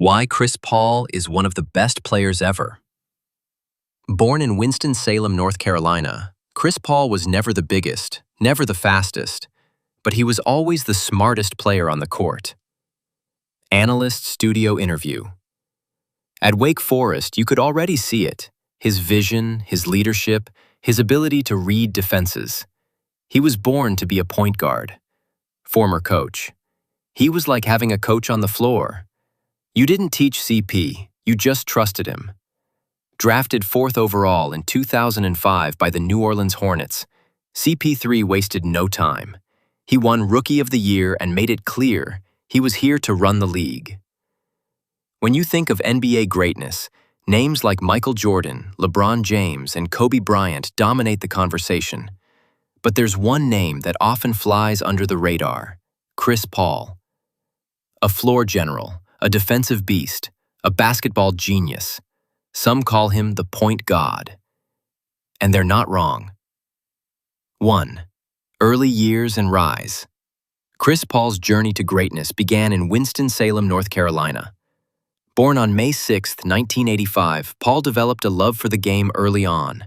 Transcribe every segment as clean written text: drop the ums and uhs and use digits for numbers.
Why Chris Paul is one of the best players ever. Born in Winston-Salem, North Carolina, Chris Paul was never the biggest, never the fastest, but he was always the smartest player on the court. Analyst Studio Interview. At Wake Forest, you could already see it, his vision, his leadership, his ability to read defenses. He was born to be a point guard. Former coach. He was like having a coach on the floor. You didn't teach CP, you just trusted him. Drafted 4th overall in 2005 by the New Orleans Hornets, CP3 wasted no time. He won Rookie of the Year and made it clear he was here to run the league. When you think of NBA greatness, names like Michael Jordan, LeBron James, and Kobe Bryant dominate the conversation. But there's one name that often flies under the radar: Chris Paul. A floor general, a defensive beast, a basketball genius. Some call him the point god. And they're not wrong. 1. Early years and rise. Chris Paul's journey to greatness began in Winston-Salem, North Carolina. Born on May 6, 1985, Paul developed a love for the game early on.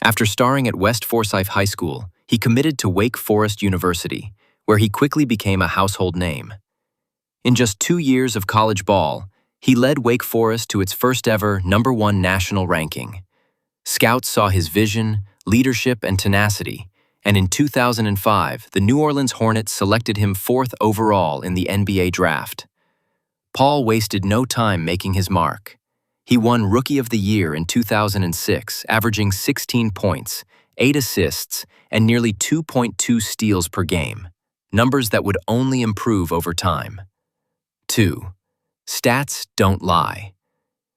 After starring at West Forsyth High School, he committed to Wake Forest University, where he quickly became a household name. In just 2 years of college ball, he led Wake Forest to its first-ever #1 national ranking. Scouts saw his vision, leadership, and tenacity, and in 2005, the New Orleans Hornets selected him 4th overall in the NBA draft. Paul wasted no time making his mark. He won Rookie of the Year in 2006, averaging 16 points, 8 assists, and nearly 2.2 steals per game, numbers that would only improve over time. 2. Stats don't lie.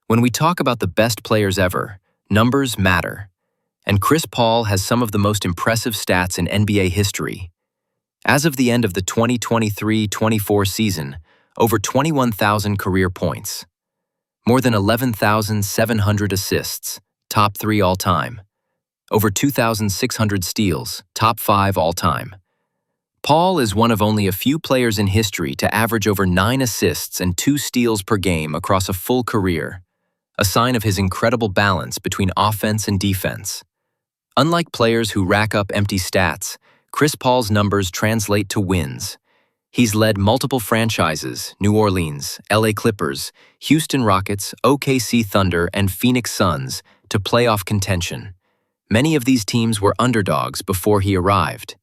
When we talk about the best players ever, numbers matter. And Chris Paul has some of the most impressive stats in NBA history. As of the end of the 2023-24 season, over 21,000 career points. More than 11,700 assists, top 3 all-time. Over 2,600 steals, top 5 all-time. Paul is one of only a few players in history to average over 9 assists and 2 steals per game across a full career, a sign of his incredible balance between offense and defense. Unlike players who rack up empty stats, Chris Paul's numbers translate to wins. He's led multiple franchises, New Orleans, LA Clippers, Houston Rockets, OKC Thunder, and Phoenix Suns, to playoff contention. Many of these teams were underdogs before he arrived.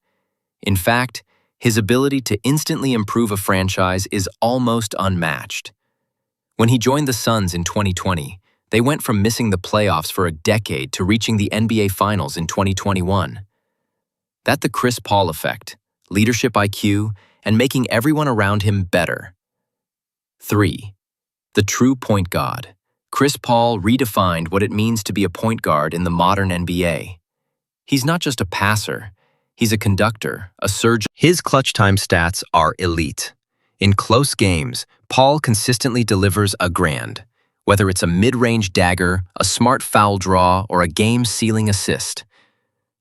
In fact, his ability to instantly improve a franchise is almost unmatched. When he joined the Suns in 2020, they went from missing the playoffs for a decade to reaching the NBA Finals in 2021. That's the Chris Paul effect, leadership IQ, and making everyone around him better. 3. The true point guard. Chris Paul redefined what it means to be a point guard in the modern NBA. He's not just a passer. He's a conductor, a surgeon. His clutch time stats are elite. In close games, Paul consistently delivers a grand, whether it's a mid-range dagger, a smart foul draw, or a game-sealing assist.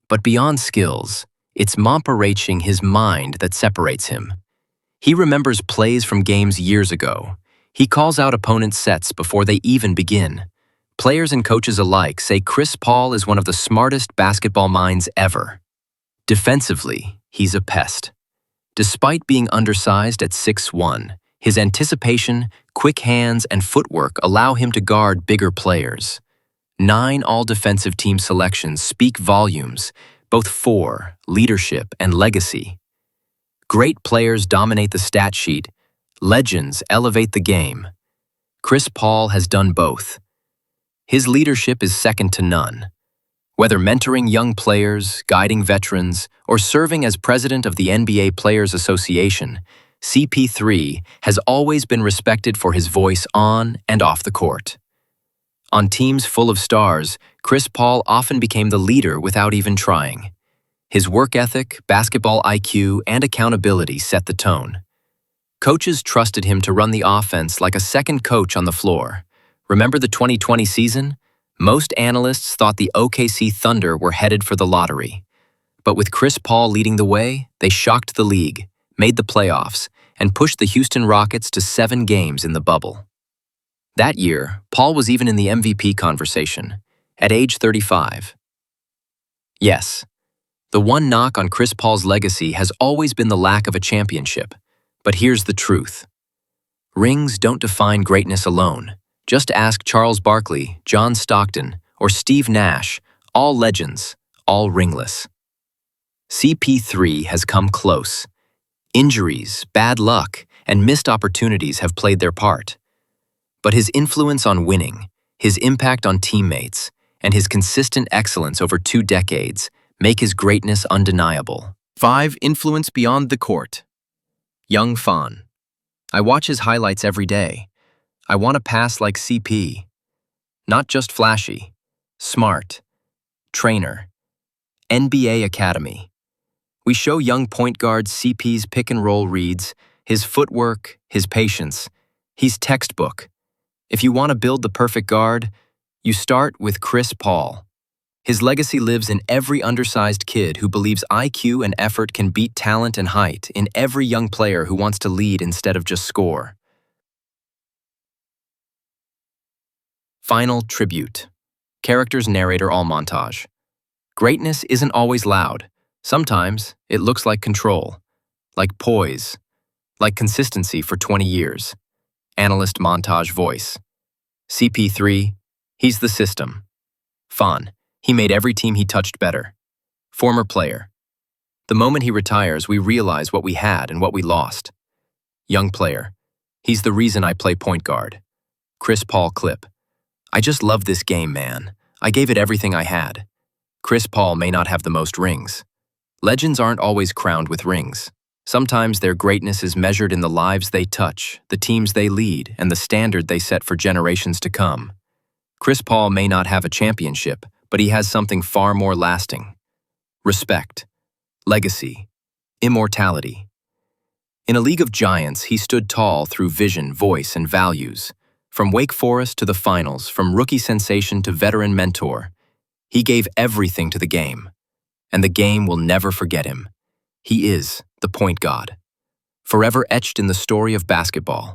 But beyond skills, it's reaching his mind that separates him. He remembers plays from games years ago. He calls out opponents' sets before they even begin. Players and coaches alike say Chris Paul is one of the smartest basketball minds ever. Defensively, he's a pest. Despite being undersized at 6'1", his anticipation, quick hands, and footwork allow him to guard bigger players. 9 all-defensive team selections speak volumes, both for leadership and legacy. Great players dominate the stat sheet. Legends elevate the game. Chris Paul has done both. His leadership is second to none. Whether mentoring young players, guiding veterans, or serving as president of the NBA Players Association, CP3 has always been respected for his voice on and off the court. On teams full of stars, Chris Paul often became the leader without even trying. His work ethic, basketball IQ, and accountability set the tone. Coaches trusted him to run the offense like a second coach on the floor. Remember the 2020 season? Most analysts thought the OKC Thunder were headed for the lottery. But with Chris Paul leading the way, they shocked the league, made the playoffs, and pushed the Houston Rockets to 7 games in the bubble. That year, Paul was even in the MVP conversation, at age 35. Yes, the one knock on Chris Paul's legacy has always been the lack of a championship. But here's the truth. Rings don't define greatness alone. Just ask Charles Barkley, John Stockton, or Steve Nash, all legends, all ringless. CP3 has come close. Injuries, bad luck, and missed opportunities have played their part. But his influence on winning, his impact on teammates, and his consistent excellence over 2 decades make his greatness undeniable. 5. Influence beyond the court. Young Fan. I watch his highlights every day. I want to pass like CP. Not just flashy, smart, trainer, NBA Academy. We show young point guards CP's pick-and-roll reads, his footwork, his patience. He's textbook. If you want to build the perfect guard, you start with Chris Paul. His legacy lives in every undersized kid who believes IQ and effort can beat talent and height, in every young player who wants to lead instead of just score. Final tribute. Characters, narrator, all montage. Greatness isn't always loud. Sometimes it looks like control, like poise, like consistency for 20 years. Analyst montage voice. CP3, he's the system. Fan, he made every team he touched better. Former player. The moment he retires, we realize what we had and what we lost. Young player. He's the reason I play point guard. Chris Paul clip. I just love this game, man. I gave it everything I had. Chris Paul may not have the most rings. Legends aren't always crowned with rings. Sometimes their greatness is measured in the lives they touch, the teams they lead, and the standard they set for generations to come. Chris Paul may not have a championship, but he has something far more lasting. Respect, legacy, immortality. In a league of giants, he stood tall through vision, voice, and values. From Wake Forest to the finals, from rookie sensation to veteran mentor, he gave everything to the game. And the game will never forget him. He is the point god, forever etched in the story of basketball.